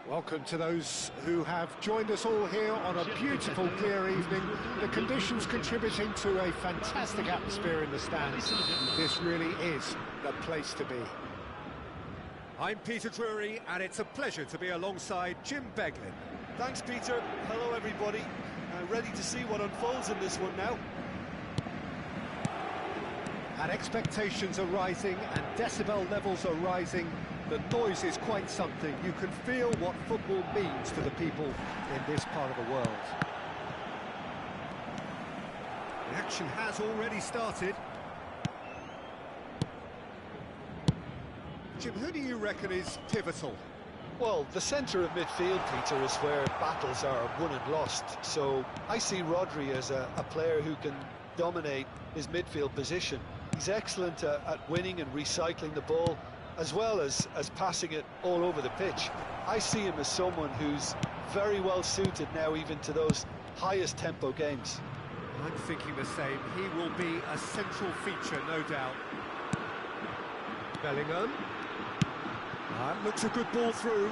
Welcome to those who have joined us all here on a beautiful, clear evening. The conditions contributing to a fantastic atmosphere in the stands. This really is the place to be. I'm Peter Drury, and it's a pleasure to be alongside Jim Beglin. Thanks, Peter. Hello, everybody. Ready to see what unfolds in this one now. And expectations are rising, and decibel levels are rising. The noise is quite something. You can feel what football means to the people in this part of the world. The action has already started. Jim, who do you reckon is pivotal? Well, the centre of midfield, Peter, is where battles are won and lost. So I see Rodri as a player who can dominate his midfield position. He's excellent at winning and recycling the ball, as well as passing it all over the pitch. I see him as someone who's very well suited now even to those highest tempo games. I'm thinking the same. He will be a central feature, no doubt. Bellingham. That looks a good ball through.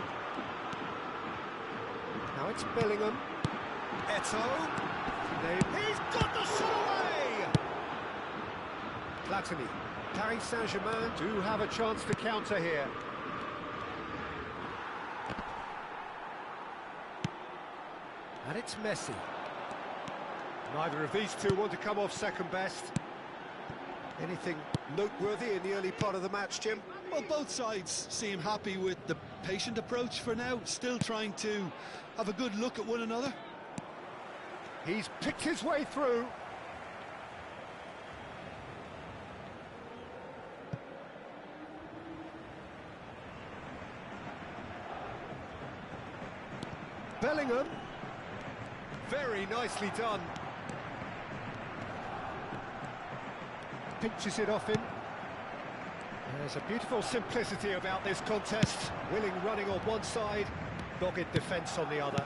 Now it's Bellingham. Eto'o. He's got the shot away! Platini. Paris Saint-Germain do have a chance to counter here. And it's Messi. Neither of these two want to come off second best. Anything noteworthy in the early part of the match, Jim? Well, both sides seem happy with the patient approach for now, still trying to have a good look at one another. He's picked his way through. Bellingham. Very nicely done. Pinches it off him. There's a beautiful simplicity about this contest. Willing running on one side, dogged defence on the other.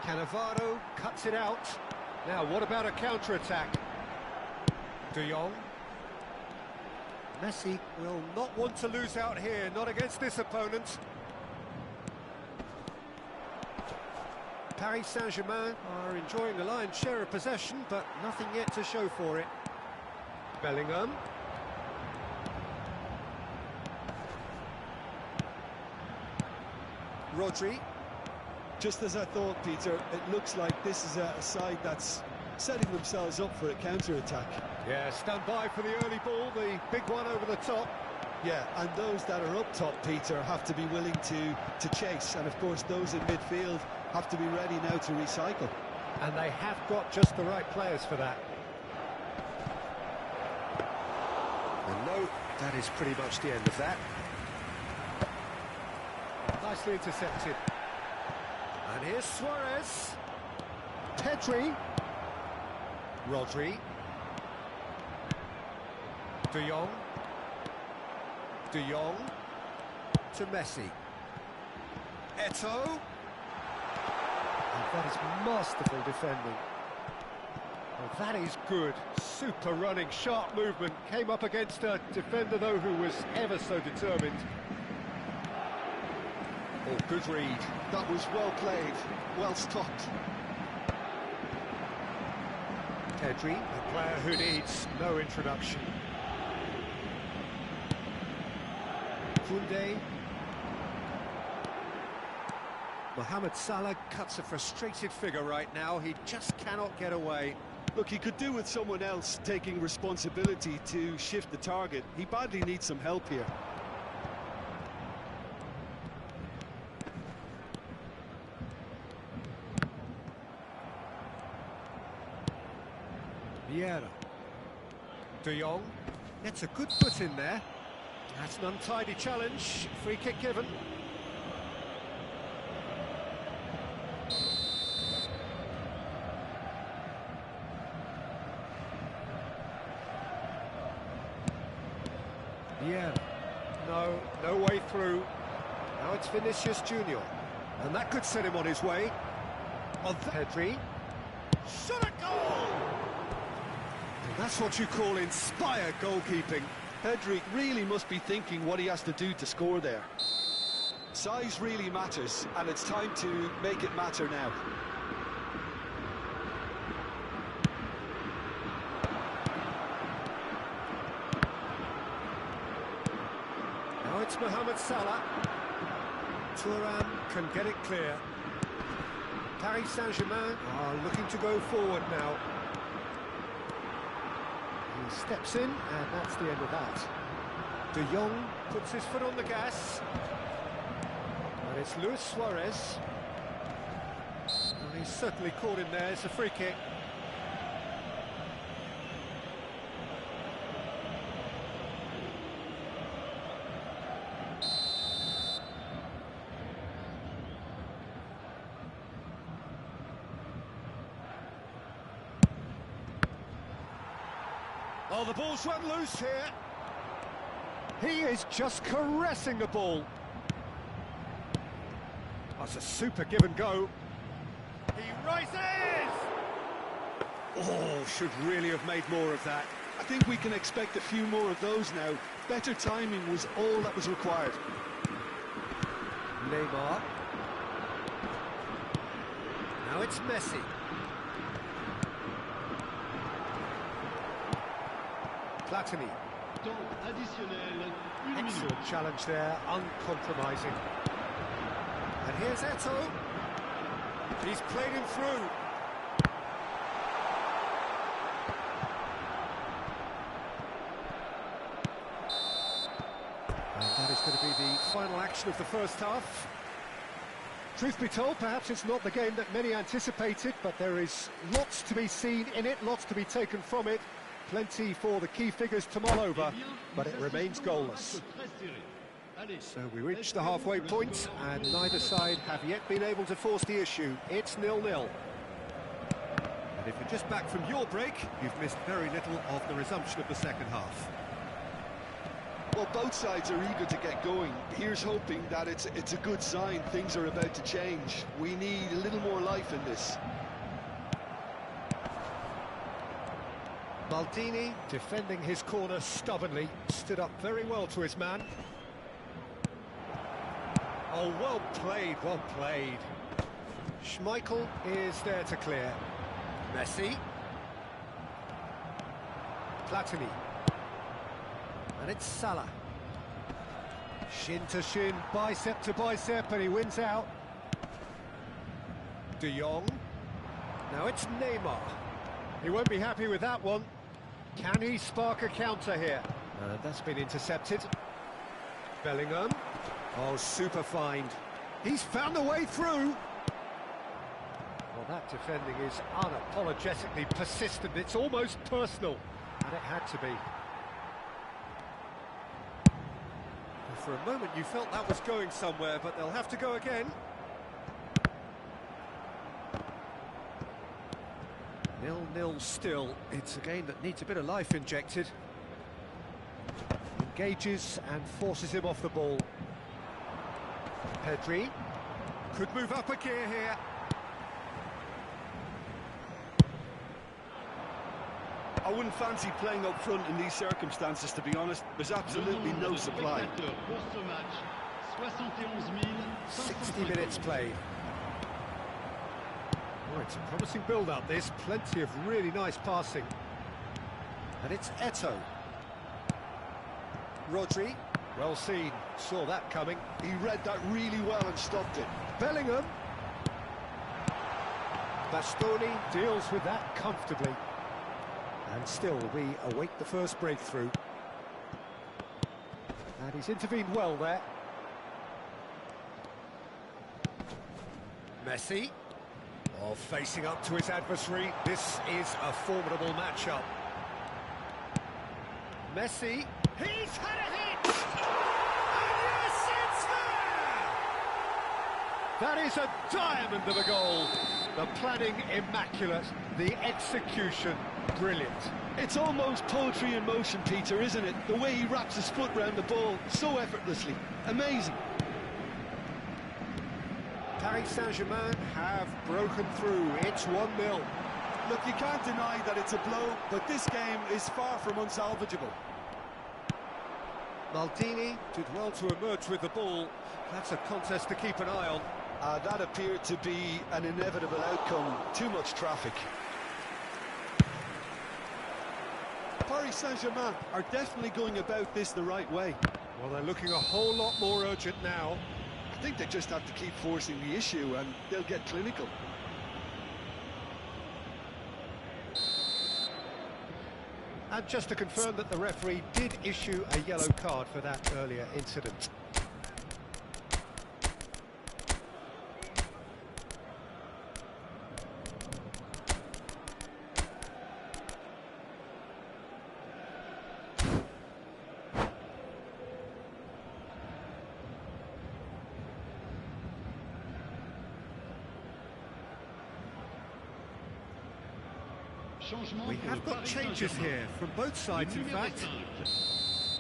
Cannavaro cuts it out. Now, what about a counter-attack? De Jong. Messi will not want to lose out here, not against this opponent. Paris Saint-Germain are enjoying a lion's share of possession, but nothing yet to show for it. Bellingham. Rodri. Just as I thought, Peter, it looks like this is a side that's setting themselves up for a counter-attack. Yeah, stand by for the early ball, the big one over the top. Yeah, and those that are up top, Peter, have to be willing to chase. And, of course, those in midfield have to be ready now to recycle. And they have got just the right players for that. And no, that is pretty much the end of that. Nicely intercepted. And here's Suarez. Pedri. Rodri. De Jong. De Jong. To Messi. Eto'o. And that is masterful defending. Well, that is good. Super running, sharp movement. Came up against a defender, though, who was ever so determined. Oh, good read. That was well played, well stopped. Pedri, a player who needs no introduction. Koundé. Mohamed Salah cuts a frustrated figure right now. He just cannot get away. Look, he could do with someone else taking responsibility to shift the target. He badly needs some help here. Vieira. De Jong gets a good foot in there. That's an untidy challenge. Free kick given. Vieira. No way through. Now it's Vinicius Junior. And that could set him on his way. On Pedri. Shot a goal! And that's what you call inspired goalkeeping. Pedri really must be thinking what he has to do to score there. Size really matters, and it's time to make it matter now. Now it's Mohamed Salah. Thuram can get it clear. Paris Saint-Germain are looking to go forward now. He steps in, and that's the end of that. De Jong puts his foot on the gas. And it's Luis Suarez. And he's certainly caught him there. It's a free kick. Oh, the ball's run loose here. He is just caressing the ball. That's a super give and go. He rises! Oh, should really have made more of that. I think we can expect a few more of those now. Better timing was all that was required. Neymar. Now it's Messi. Platini. Excellent challenge there, uncompromising. And here's Eto'o. He's played him through. And that is going to be the final action of the first half. Truth be told, perhaps it's not the game that many anticipated, but there is lots to be seen in it, lots to be taken from it. Plenty for the key figures to mull over, but it remains goalless. So we reach the halfway point, and neither side have yet been able to force the issue. It's 0-0. And if you're just back from your break, you've missed very little of the resumption of the second half. Well, both sides are eager to get going. Here's hoping that it's a good sign. Things are about to change. We need a little more life in this. Maldini, defending his corner stubbornly, stood up very well to his man. Oh, well played, well played. Schmeichel is there to clear. Messi. Platini. And it's Salah. Shin to shin, bicep to bicep, and he wins out. De Jong. Now it's Neymar. He won't be happy with that one. Can he spark a counter here? That's been intercepted. Bellingham. Oh, super find. He's found a way through. Well, that defending is unapologetically persistent. It's almost personal. And it had to be. For a moment you felt that was going somewhere, but they'll have to go again. 0-0 still. It's a game that needs a bit of life injected. Engages and forces him off the ball. Pedri could move up a gear here. I wouldn't fancy playing up front in these circumstances, to be honest. There's absolutely no supply. 60 minutes played. Oh, it's a promising build-up, this. Plenty of really nice passing. And it's Eto'o. Rodri, well seen, saw that coming. He read that really well and stopped it. Bellingham. Bastoni deals with that comfortably. And still, we await the first breakthrough. And he's intervened well there. Messi. Oh, facing up to his adversary. This is a formidable matchup. Messi. He's had a hit! And yes, it's there! That is a diamond of a goal. The planning immaculate, the execution brilliant. It's almost poetry in motion, Peter, isn't it? The way he wraps his foot round the ball so effortlessly. Amazing. Paris Saint-Germain have broken through. It's 1-0. Look, you can't deny that it's a blow, but this game is far from unsalvageable. Maldini did well to emerge with the ball. That's a contest to keep an eye on. That appeared to be an inevitable outcome. Too much traffic. Paris Saint-Germain are definitely going about this the right way. Well, they're looking a whole lot more urgent now. I think they just have to keep forcing the issue and they'll get clinical. And just to confirm that the referee did issue a yellow card for that earlier incident. We have got changes here from both sides, in fact.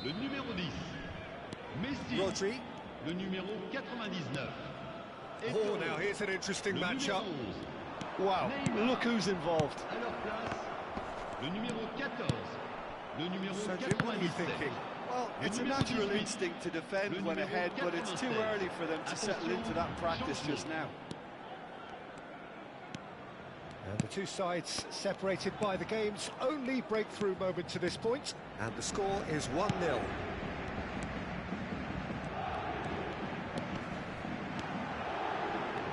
Le numéro 10, Messi. Rodri. Le numéro 99. Oh, now here's an interesting matchup. Wow, look who's involved. À leur place, le numéro 14. Le numéro So, Jim, what are you 97. thinking? Well, it's a natural instinct to defend when ahead, but it's too early for them to settle into that practice just now. And the two sides separated by the game's only breakthrough moment to this point. And the score is 1-0.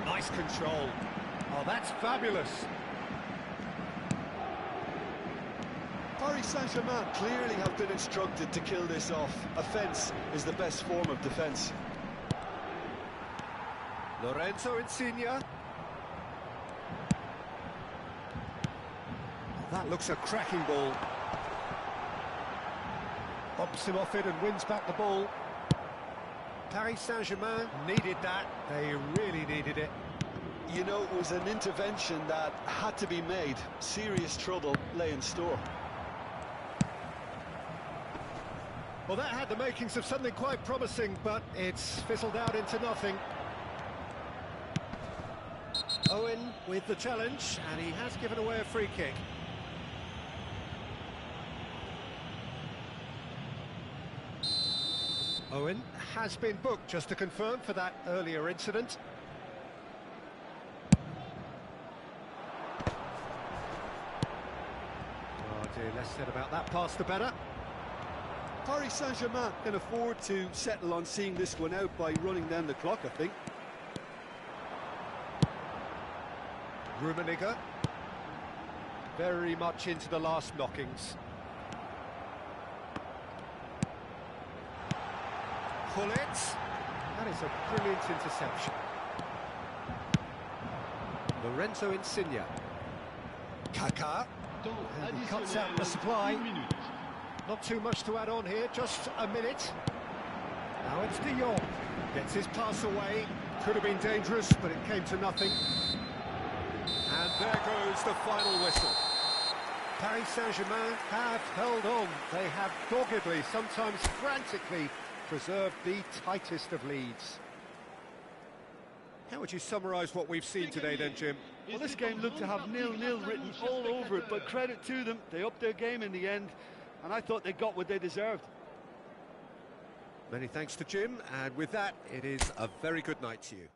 Nice control. Oh, that's fabulous. Paris Saint-Germain clearly have been instructed to kill this off. Offence is the best form of defence. Lorenzo Insigne. That looks a cracking ball. Bobs him off it and wins back the ball. Paris Saint-Germain needed that. They really needed it. You know, it was an intervention that had to be made. Serious trouble lay in store. Well, that had the makings of something quite promising, but it's fizzled out into nothing. Owen with the challenge, and he has given away a free kick. Owen has been booked, just to confirm, for that earlier incident. Oh dear, less said about that pass the better. Paris Saint-Germain can afford to settle on seeing this one out by running down the clock, I think. Rummenigge. Very much into the last knockings. Pull it. That is a brilliant interception. Lorenzo Insigne. Kaká. And he cuts out the supply. Not too much to add on here, just a minute. Now it's De Jong. Gets his pass away. Could have been dangerous, but it came to nothing. And there goes the final whistle. Paris Saint-Germain have held on. They have doggedly, sometimes frantically, preserved the tightest of leads. How would you summarise what we've seen today then, Jim? Well, this game looked to have 0-0 written all over it, but credit to them, they upped their game in the end, and I thought they got what they deserved. Many thanks to Jim, and with that, it is a very good night to you.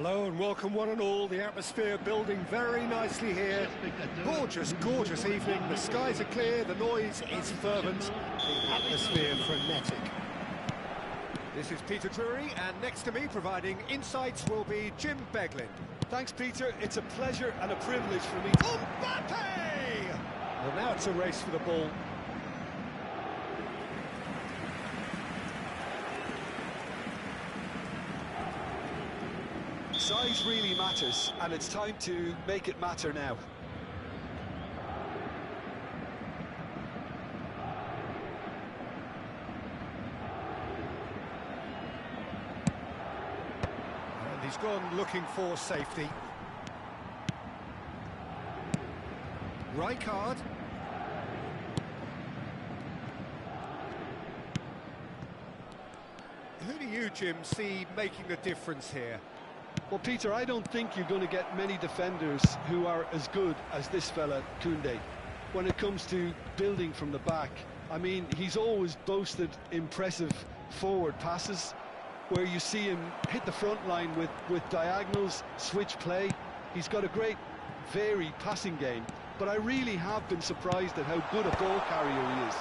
Hello and welcome one and all. The atmosphere building very nicely here. Gorgeous, gorgeous evening. The skies are clear, the noise is fervent, the atmosphere frenetic. This is Peter Drury, and next to me providing insights will be Jim Beglin. Thanks, Peter. It's a pleasure and a privilege for me. Mbappe! Well, now it's a race for the ball. Size really matters, and it's time to make it matter now. And he's gone looking for safety. Rijkaard. Who do you, Jim, see making the difference here? Well, Peter, I don't think you're going to get many defenders who are as good as this fella, Koundé, when it comes to building from the back. I mean, he's always boasted impressive forward passes, where you see him hit the front line with diagonals, switch play. He's got a great, varied passing game, but I really have been surprised at how good a ball carrier he is.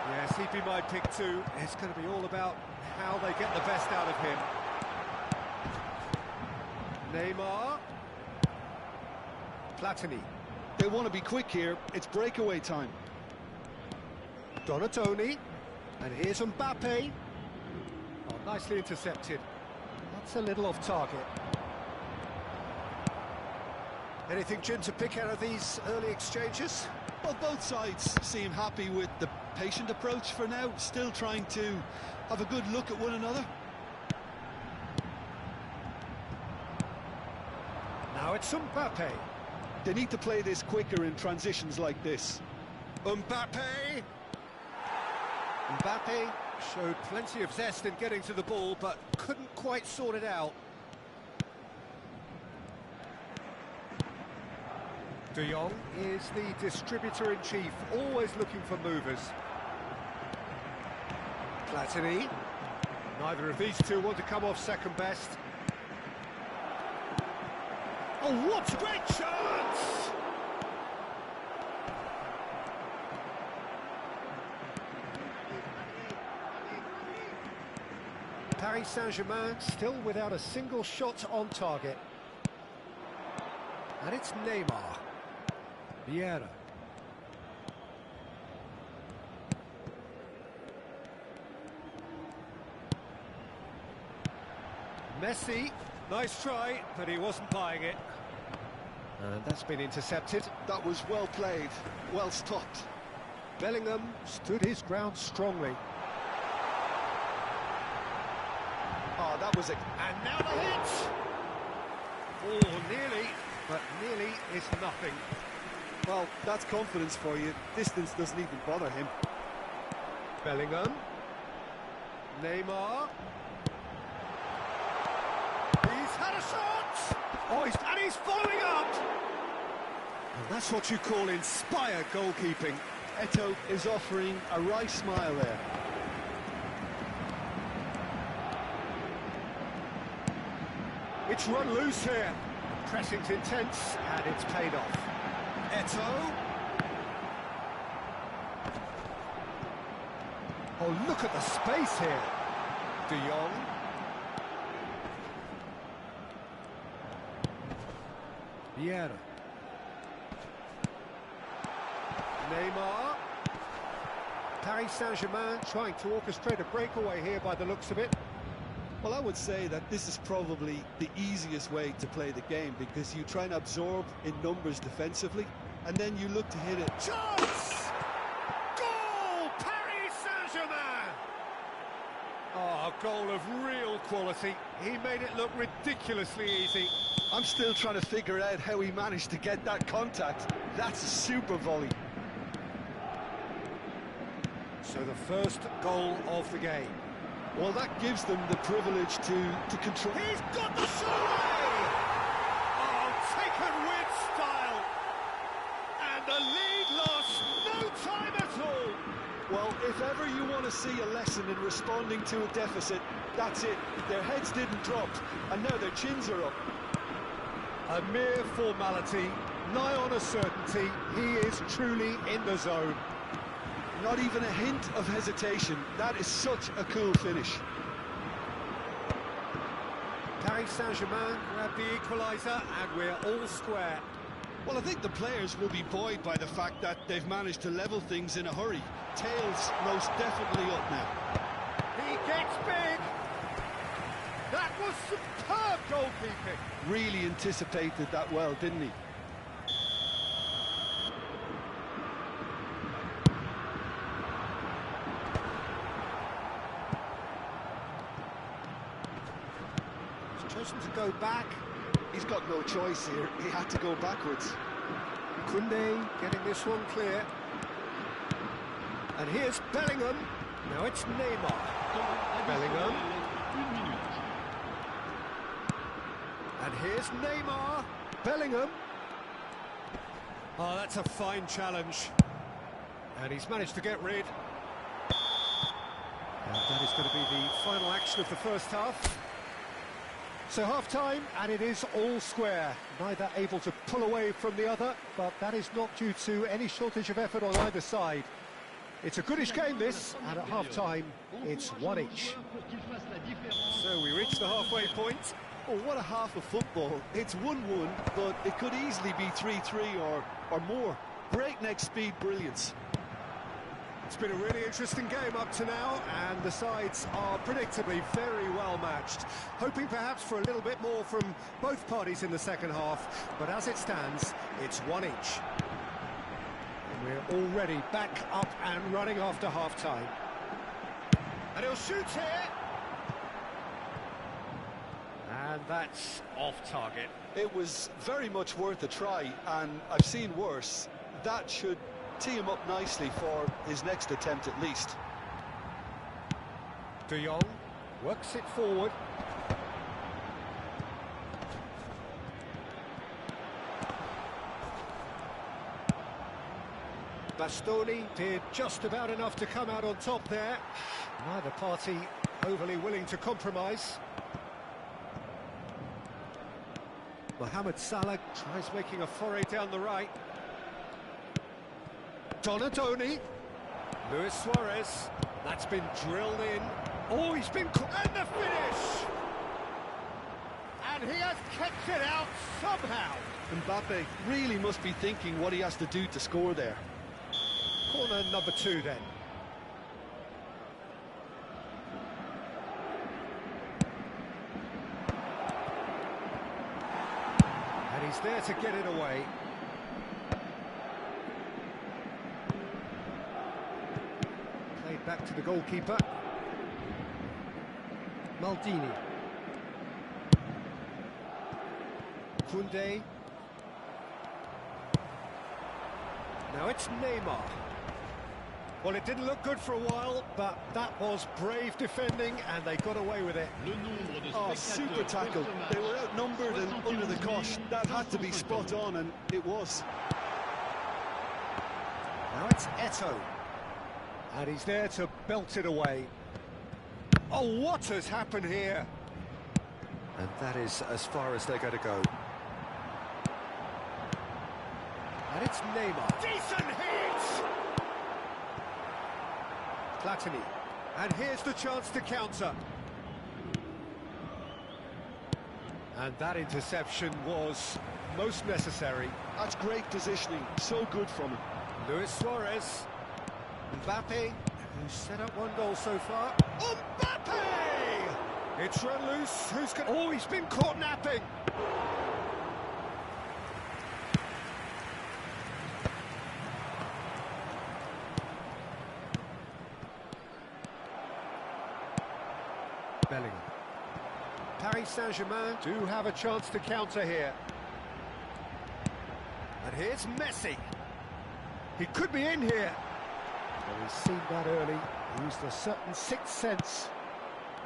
Yes, he'd be my pick too. It's going to be all about how they get the best out of him. Neymar. Platini. They want to be quick here. It's breakaway time. Donatoni. And here's Mbappe. Oh, nicely intercepted. That's a little off target. Anything, Jim, to pick out of these early exchanges? Well, both sides seem happy with the patient approach for now, still trying to have a good look at one another. Now it's Mbappe. They need to play this quicker in transitions like this. Mbappe! Mbappe showed plenty of zest in getting to the ball, but couldn't quite sort it out. De Jong is the distributor-in-chief, always looking for movers. Platini. Neither of these two want to come off second best. Oh, what a great chance! Paris Saint-Germain still without a single shot on target. And it's Neymar. Vieira. Messi. Nice try, but he wasn't buying it. And that's been intercepted. That was well played, well stopped. Bellingham stood his ground strongly. Oh, that was it. And now the hit! Oh, nearly, but nearly is nothing. Well, that's confidence for you. Distance doesn't even bother him. Bellingham. Neymar. He's had a shot! Oh, and he's following up! And that's what you call inspired goalkeeping. Eto'o is offering a wry smile there. It's run loose here. Pressing's intense, and it's paid off. Eto'o. Oh, look at the space here. De Jong. Vieira. Neymar. Paris Saint-Germain trying to orchestrate a breakaway here by the looks of it. Well, I would say that this is probably the easiest way to play the game, because you try and absorb in numbers defensively, and then you look to hit it. Chance! Goal! Paris Saint-Germain! Oh, a goal of real quality. He made it look ridiculously easy. I'm still trying to figure out how he managed to get that contact. That's a super volley. So the first goal of the game. Well, that gives them the privilege to control. He's got the shot away! Oh, taken with style. And the lead lost, no time at all. Well, if ever you want to see a lesson in responding to a deficit, That's it. Their heads didn't drop, and now their chins are up. A mere formality, nigh on a certainty. He is truly in the zone. Not even a hint of hesitation. That is such a cool finish. Paris Saint-Germain grab the equaliser, and we're all square. Well, I think the players will be buoyed by the fact that they've managed to level things in a hurry. Tails most definitely up now. He gets big. That was superb goalkeeping. Really anticipated that well, didn't he? He's chosen to go back. He's got no choice here. He had to go backwards. Koundé getting this one clear. And here's Bellingham. Now it's Neymar. Bellingham. And here's Neymar. Bellingham. Oh, that's a fine challenge. And he's managed to get rid. And that is going to be the final action of the first half. So half-time, and it is all square. Neither able to pull away from the other, but that is not due to any shortage of effort on either side. It's a goodish game, this, and at half-time, it's one each. So we reach the halfway point. Oh, what a half of football. It's 1-1, but it could easily be 3-3 or more. Breakneck speed brilliance. It's been a really interesting game up to now, and the sides are predictably very well matched. Hoping perhaps for a little bit more from both parties in the second half, but as it stands, it's one each. And we're already back up and running after half-time. And he'll shoot here. And that's off target. It was very much worth a try, and I've seen worse. That should tee him up nicely for his next attempt at least. De Jong works it forward. Bastoni did just about enough to come out on top there. Neither party overly willing to compromise. Mohamed Salah tries making a foray down the right. Donadoni. Luis Suarez. That's been drilled in. Oh, he's been... And the finish! And he has kept it out somehow. Mbappe really must be thinking what he has to do to score there. Corner number 2 then. And he's there to get it away. Played back to the goalkeeper. Maldini. Koundé. Now it's Neymar. Well, it didn't look good for a while, but that was brave defending, and they got away with it. Oh, super tackle. They were outnumbered and under the cosh. That had to be spot on, and it was. Now it's Eto'o. And he's there to belt it away. Oh, what has happened here? And that is as far as they're going to go. And it's Neymar. Decent hit! Platini. And here's the chance to counter. And that interception was most necessary. That's great positioning. So good from him. Luis Suarez. Mbappe, who's set up one goal so far. Mbappe! It's run loose. Who's going to... Oh, he's been caught napping. Bellingham. Paris Saint-Germain do have a chance to counter here. And here's Messi. He could be in here. Well, he's seen that early. He used a certain sixth sense.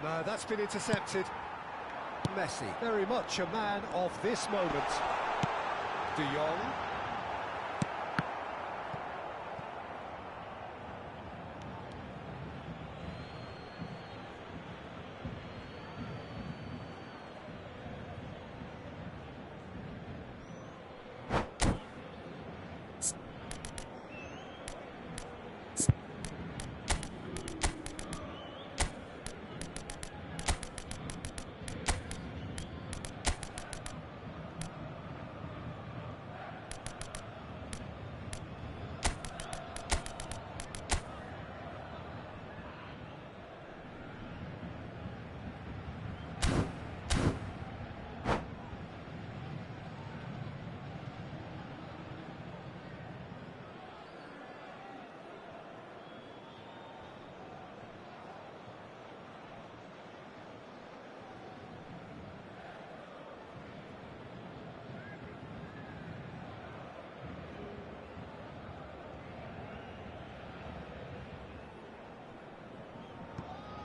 No, that's been intercepted. Messi, very much a man of this moment. De Jong.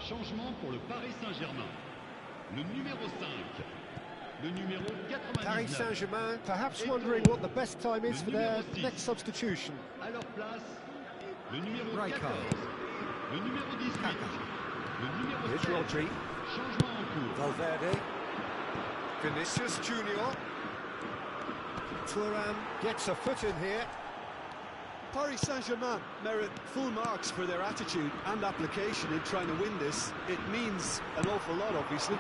Changement pour le Paris Saint-Germain. Le numéro 5. Le numéro 99. Paris Saint-Germain perhaps wondering what the best time is for their next substitution. À leur place, le numéro Rijkaard. 14. Le numéro 18. Le numéro Here's 16. Rodri. Changement en cours. Valverde. Vinicius Junior. Thuram gets a foot in here. Paris Saint-Germain merit full marks for their attitude and application in trying to win this. It means an awful lot, obviously.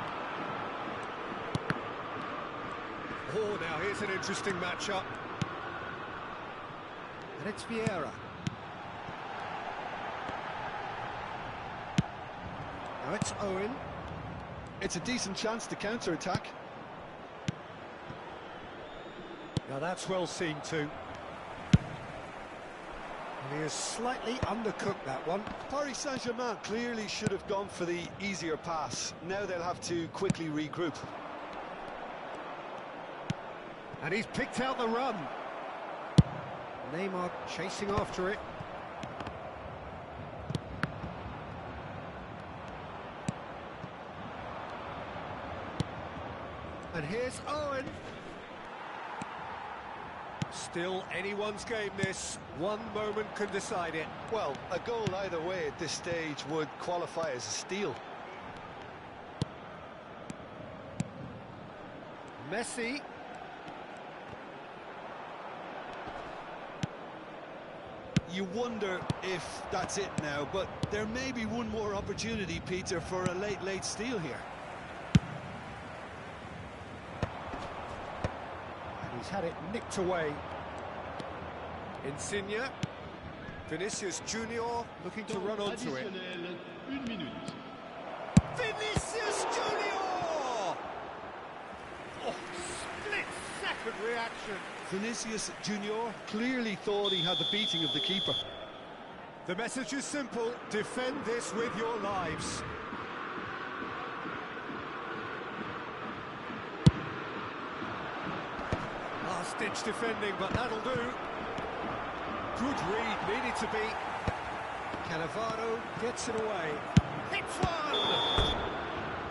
Oh, now here's an interesting matchup. And it's Vieira. Now it's Owen. It's a decent chance to counter-attack. Now that's well seen too. And he has slightly undercooked that one. Paris Saint-Germain clearly should have gone for the easier pass. Now they'll have to quickly regroup. And he's picked out the run. Neymar chasing after it. And here's Owen. Still anyone's game this. One moment can decide it. Well, a goal either way at this stage would qualify as a steal. Messi. You wonder if that's it now, but there may be one more opportunity, Peter, for a late steal here. And he's had it nicked away. Insigne. Vinicius Junior looking to run onto it. Additionnel, 1 minute. Vinicius Junior! Oh, split-second reaction. Vinicius Junior clearly thought he had the beating of the keeper. The message is simple: defend this with your lives. Last-ditch defending, but that'll do. Good read, needed to be. Cannavaro gets it away. Hits one!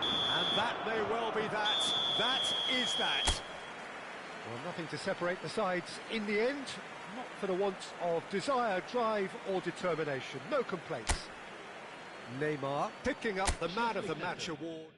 And that may well be that. That is that. Well, nothing to separate the sides in the end. Not for the want of desire, drive or determination. No complaints. Neymar picking up the Man of the Match award.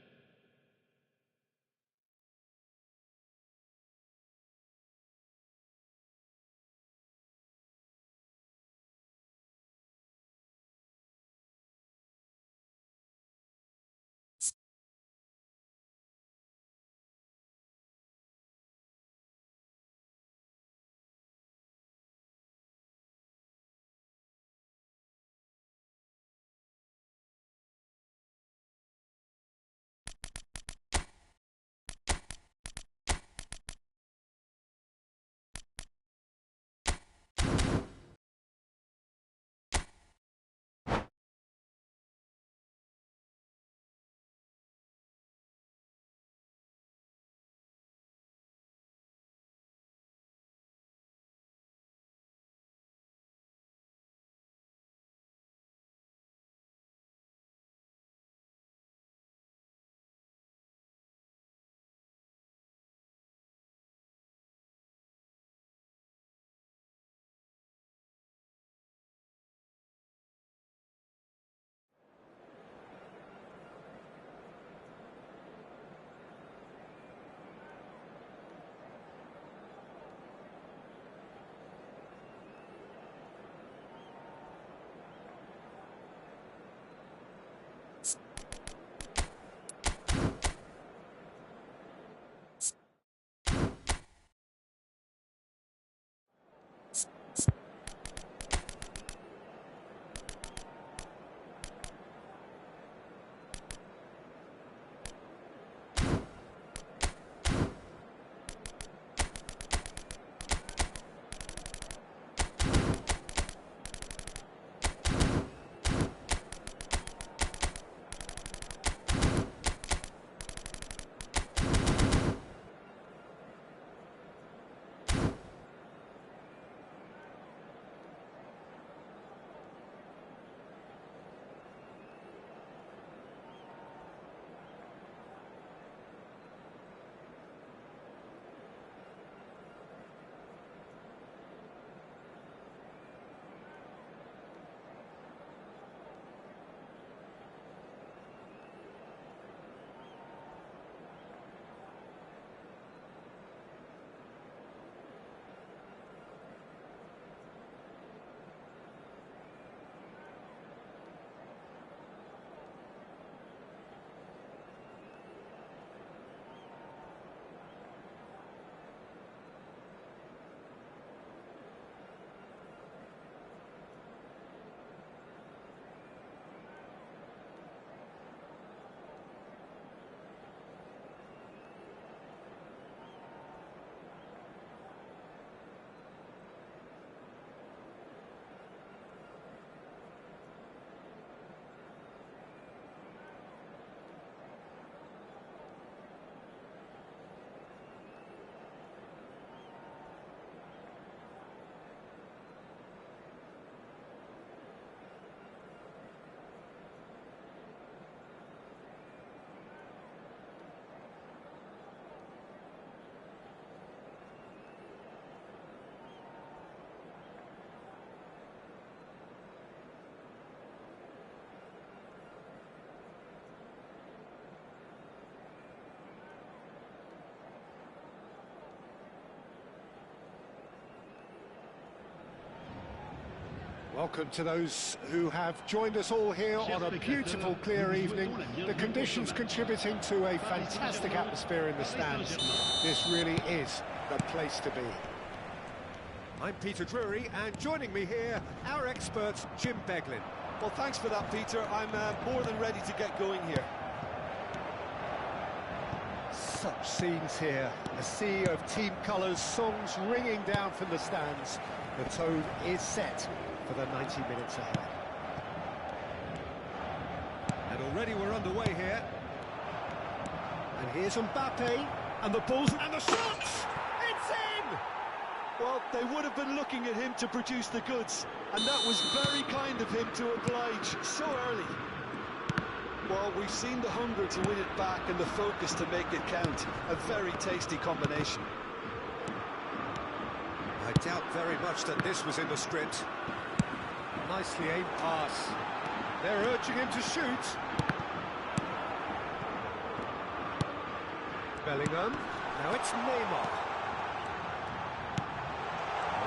Welcome to those who have joined us all here on a beautiful, clear evening. The conditions contributing to a fantastic atmosphere in the stands. This really is the place to be. I'm Peter Drury, and joining me here, our expert, Jim Beglin. Well, thanks for that, Peter. I'm more than ready to get going here. Such scenes here. A sea of team colours, songs ringing down from the stands. The tone is set for the 90 minutes ahead. And already we're underway here. And here's Mbappe, and the balls, and the shots! It's in! Well, they would have been looking at him to produce the goods, and that was very kind of him to oblige so early. Well, we've seen the hunger to win it back and the focus to make it count. A very tasty combination. I doubt very much that this was in the script. Nicely aimed pass. They're urging him to shoot. Bellingham. Now it's Neymar.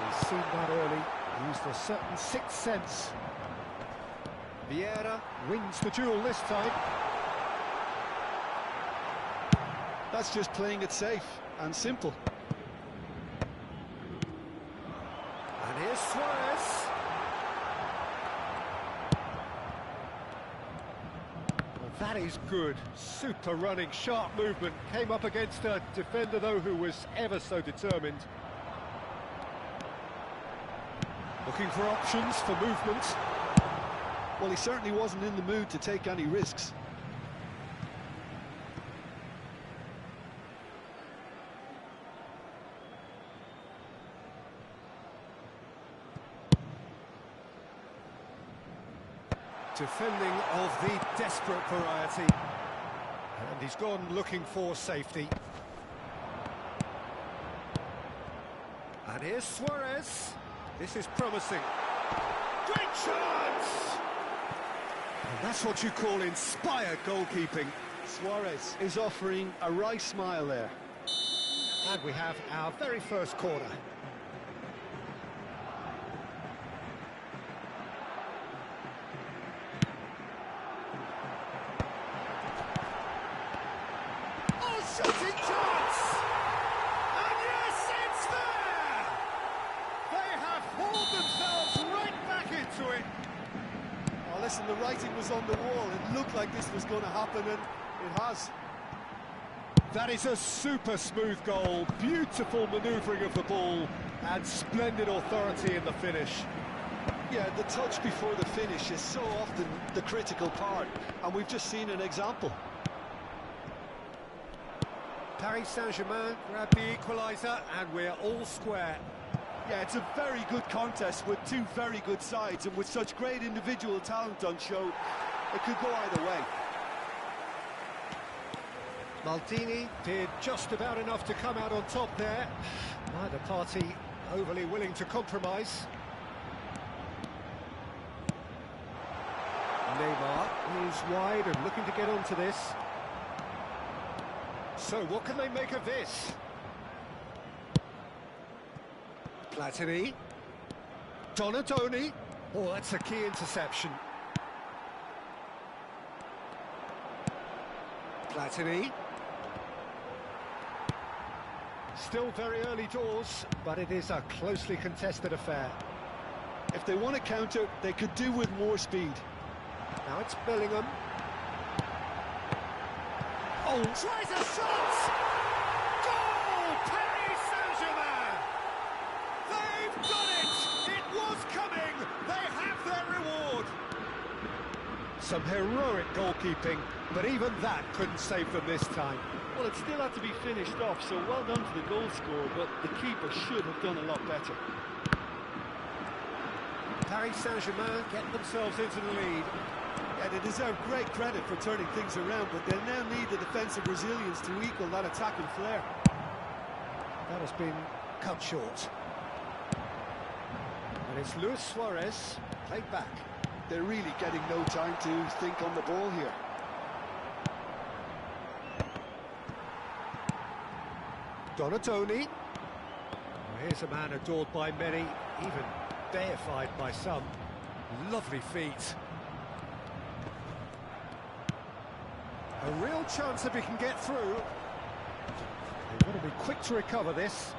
He's seen that early. Used a certain sixth sense. Vieira wins the duel this time. That's just playing it safe and simple. And here's Suarez. Well, that is good. Super running, sharp movement. Came up against a defender, though, who was ever so determined. Looking for options for movement. Well, he certainly wasn't in the mood to take any risks. Defending of the desperate variety. And he's gone looking for safety. And here's Suarez. This is promising. Great chance! And that's what you call inspired goalkeeping. Suarez is offering a wry smile there. And we have our very first corner. Oh, shooting chance! And yes, it's there! They have hauled themselves right back into it. Oh, listen, the writing was on the wall. It looked like this was going to happen, and it has. That is a super smooth goal, beautiful manoeuvring of the ball, and splendid authority in the finish. Yeah, the touch before the finish is so often the critical part, and we've just seen an example. Paris Saint-Germain grab the equaliser, and we're all square. Yeah, it's a very good contest with two very good sides, and with such great individual talent on show, it could go either way. Maldini did just about enough to come out on top there. Neither party overly willing to compromise. Neymar is wide and looking to get onto this. So what can they make of this? Platini. Donadoni. Oh, that's a key interception. Platini. Still very early doors, but it is a closely contested affair. If they want to counter, they could do with more speed. Now it's Bellingham. Oh, tries a shot! Goal! Paris Saint-Germain! They've done it! It was coming! They have their reward! Some heroic goalkeeping, but even that couldn't save them this time. Well, it still had to be finished off, so well done to the goal scorer, but the keeper should have done a lot better. Paris Saint-Germain getting themselves into the lead. Yeah, they deserve great credit for turning things around, but they'll now need the defensive resilience to equal that attacking flair. That has been cut short. And it's Luis Suarez, played back. They're really getting no time to think on the ball here. Donadoni. Here's a man adored by many, even deified by some. Lovely feet. A real chance if he can get through. They've got to be quick to recover this.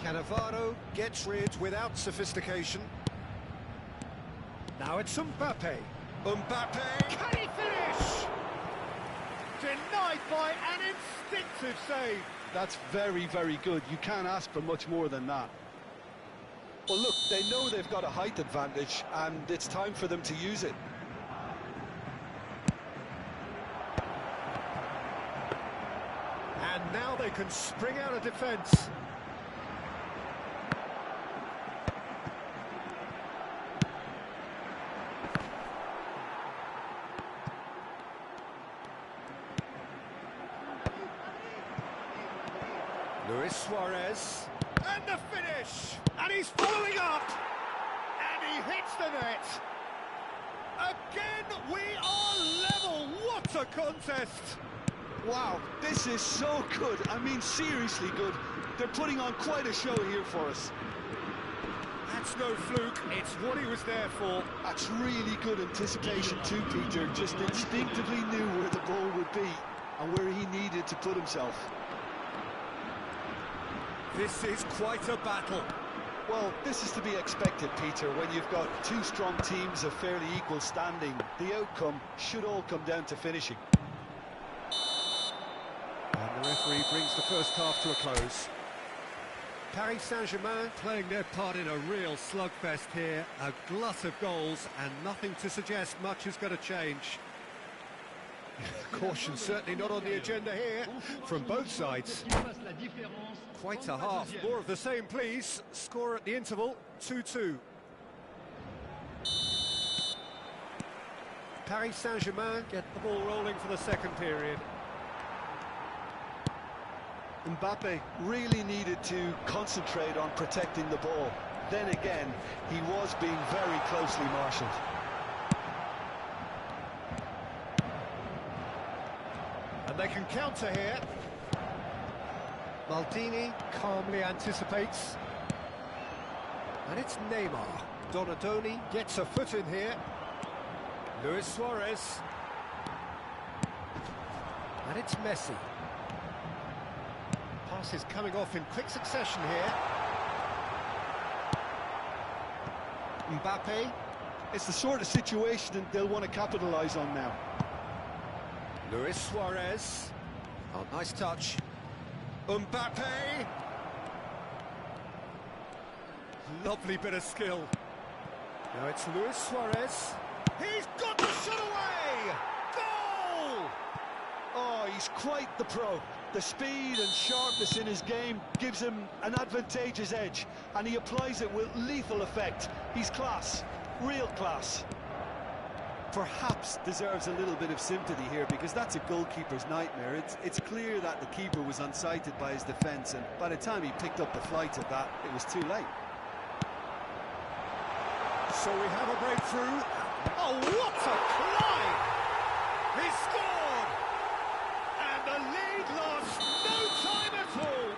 Cannavaro gets rid without sophistication. Now it's Mbappe. Mbappe! Can he finish? Denied by an instinctive save. That's very, very good. You can't ask for much more than that. Well, look, they know they've got a height advantage, and it's time for them to use it. And now they can spring out of defence. Luis Suarez, and the finish! And he's following up! And he hits the net! Again, we are level! What a contest! Wow, this is so good. I mean, seriously good. They're putting on quite a show here for us. That's no fluke, it's what he was there for. That's really good anticipation too, Peter. Just instinctively knew where the ball would be and where he needed to put himself. This is quite a battle. Well, this is to be expected, Peter. When you've got two strong teams of fairly equal standing, the outcome should all come down to finishing. And the referee brings the first half to a close. Paris Saint-Germain playing their part in a real slugfest here. A glut of goals and nothing to suggest much is going to change. Caution certainly not on the agenda here from both sides. Quite a half. More of the same, please. Score at the interval, 2-2. Paris Saint-Germain get the ball rolling for the second period. Mbappe really needed to concentrate on protecting the ball. Then again, he was being very closely marshalled. And they can counter here. Maldini calmly anticipates. And it's Neymar. Donadoni gets a foot in here. Luis Suarez. And it's Messi. Passes coming off in quick succession here. Mbappe. It's the sort of situation that they'll want to capitalise on now. Luis Suarez. Oh, nice touch. Mbappe. Lovely bit of skill. Now it's Luis Suarez. He's got the shot away! Goal! Oh, he's quite the pro. The speed and sharpness in his game gives him an advantageous edge, and he applies it with lethal effect. He's class, real class. Perhaps deserves a little bit of sympathy here, because that's a goalkeeper's nightmare. It's clear that the keeper was unsighted by his defence, and by the time he picked up the flight of that, it was too late. So we have a breakthrough. Oh, what a climb! He scored! And the lead lost no time at all.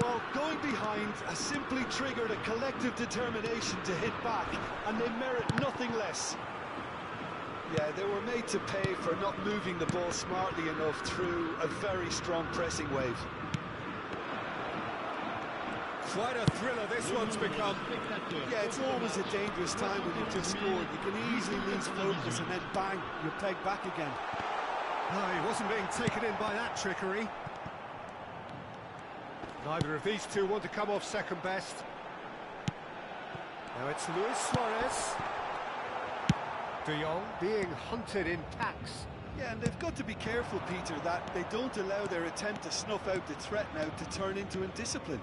Well, going behind has simply triggered a collective determination to hit back, and they merit nothing less. Yeah, they were made to pay for not moving the ball smartly enough through a very strong pressing wave. Quite a thriller this one's become. Yeah, it's always a dangerous time when you've just scored. You can easily lose focus and then bang, you're pegged back again. No, he wasn't being taken in by that trickery. Neither of these two want to come off second best. Now it's Luis Suarez. De Jong being hunted in packs. Yeah, and they've got to be careful, Peter, that they don't allow their attempt to snuff out the threat now to turn into indiscipline.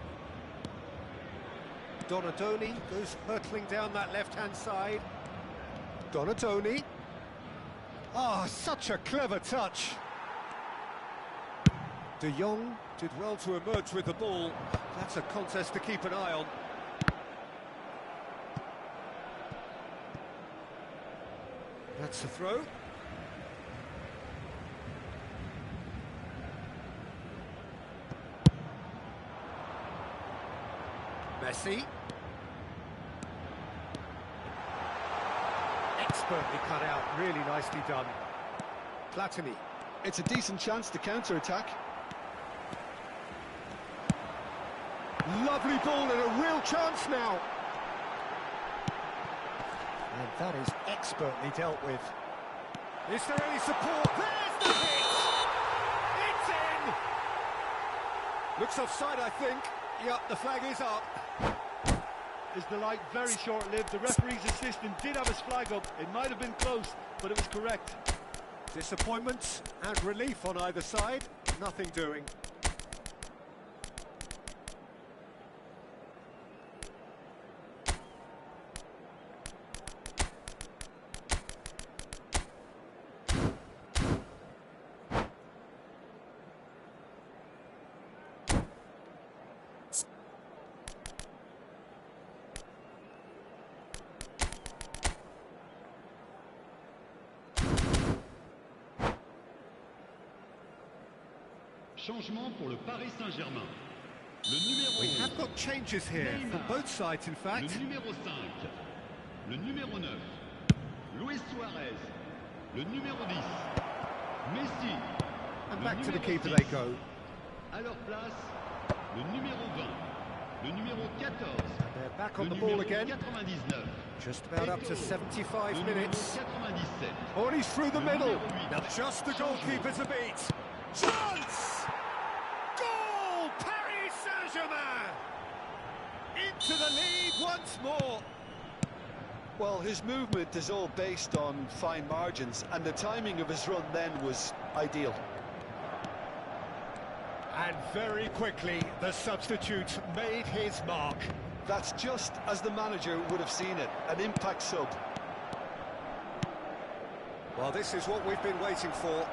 Donadoni goes hurtling down that left-hand side. Donadoni. Ah, such a clever touch. De Jong did well to emerge with the ball. That's a contest to keep an eye on. That's the throw. Messi. expertly cut out, really nicely done. Platini. It's a decent chance to counter-attack. Lovely ball and a real chance now. And that is expertly dealt with. Is there any support? There's the hit! It's in! Looks offside, I think. Yep, the flag is up. Is the light very short-lived? The referee's assistant did have his flag up. It might have been close, but it was correct. Disappointment and relief on either side. Nothing doing. Changement pour le Paris Saint-Germain. Le numéro We have got changes here for both sides, in fact. Le numéro 5. Le numéro 9. Luis Suarez. Le numéro 10. Messi. And Le back to the numéro keeper 6. they go. À leur place, le numéro 20. Le numéro 14. And they're back on Le the ball numéro again. 99. Just about up to 75 Le minutes. numéro 97. Oh, and he's through the Le middle. numéro 8. Now just the goalkeeper to beat. Chance! Goal! Paris Saint-Germain! Into the lead once more. Well, his movement is all based on fine margins, and the timing of his run then was ideal. And very quickly, the substitute made his mark. That's just as the manager would have seen it, an impact sub. Well, this is what we've been waiting for.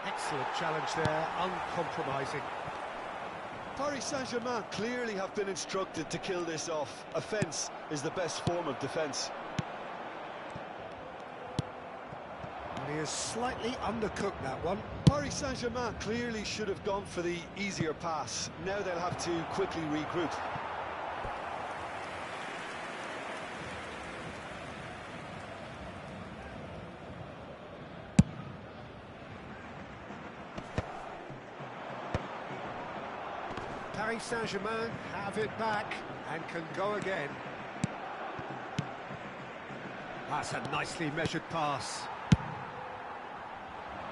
Excellent challenge there, uncompromising. Paris Saint-Germain clearly have been instructed to kill this off. Offence is the best form of defence. And he is slightly undercooked, that one. Paris Saint-Germain clearly should have gone for the easier pass. Now they'll have to quickly regroup. Paris Saint-Germain have it back and can go again. That's a nicely measured pass.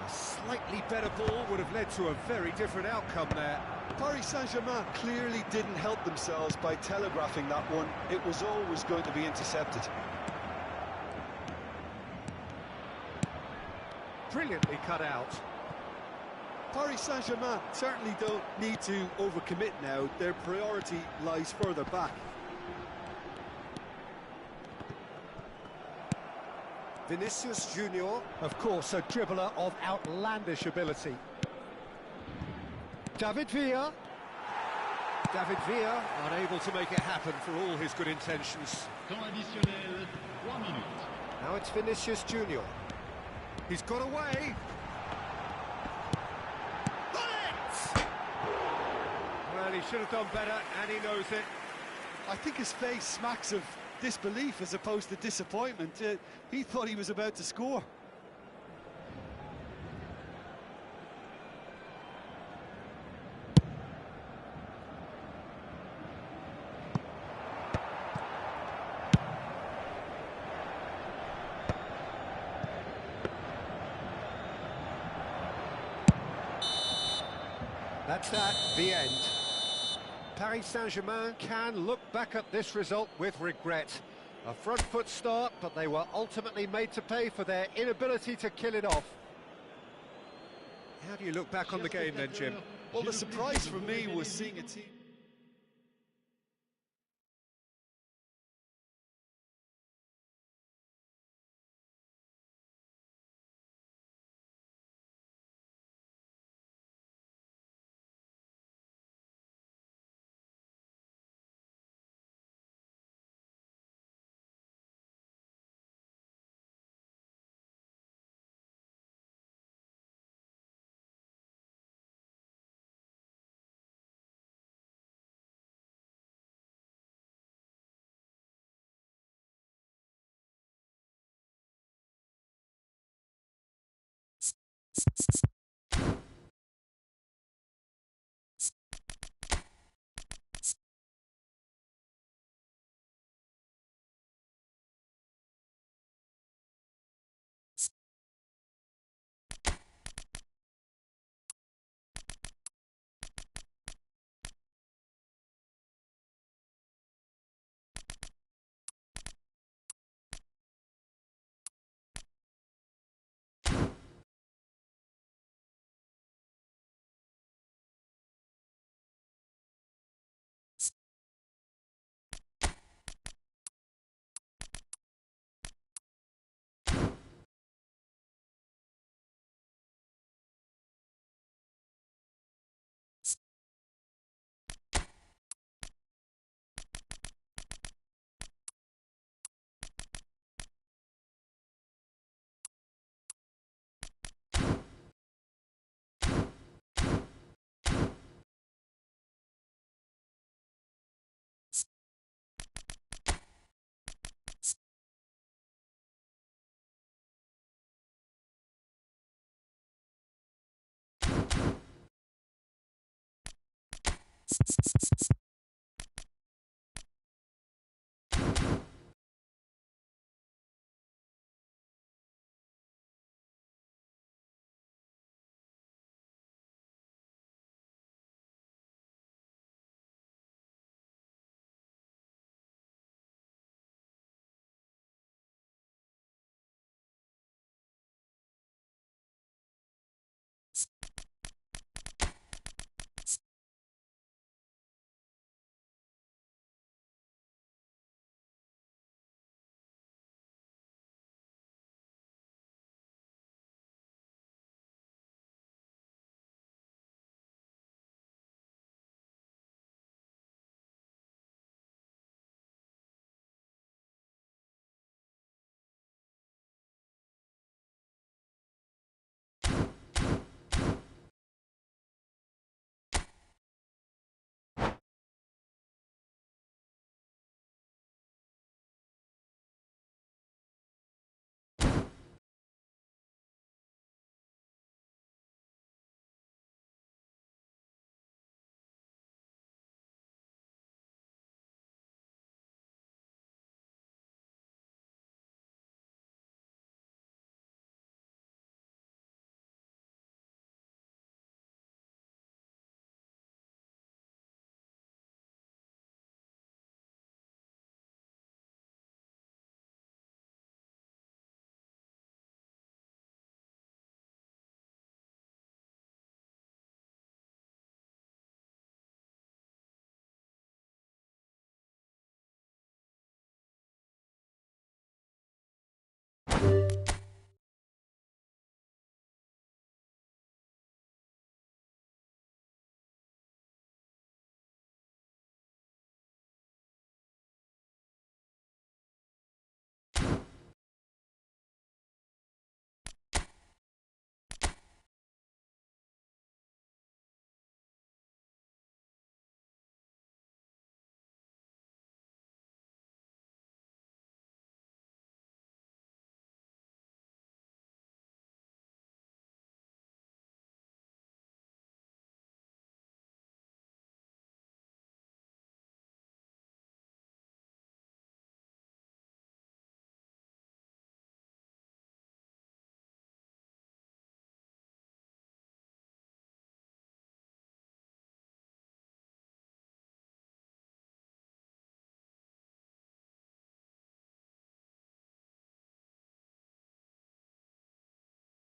A slightly better ball would have led to a very different outcome there. Paris Saint-Germain clearly didn't help themselves by telegraphing that one. It was always going to be intercepted. Brilliantly cut out. Paris Saint-Germain certainly don't need to overcommit now. Their priority lies further back. Vinicius Junior, of course, a dribbler of outlandish ability. David Villa. David Villa unable to make it happen for all his good intentions. Temps additionnel, 3 minutes. Now it's Vinicius Junior. He's got away. Got it! Well, he should have done better, and he knows it. I think his face smacks of disbelief as opposed to disappointment. He thought he was about to score. That's that, the end. Paris Saint-Germain can look back at this result with regret. A front foot start, but they were ultimately made to pay for their inability to kill it off. How do you look back on the game then, Jim? Well, the surprise for me was seeing a team...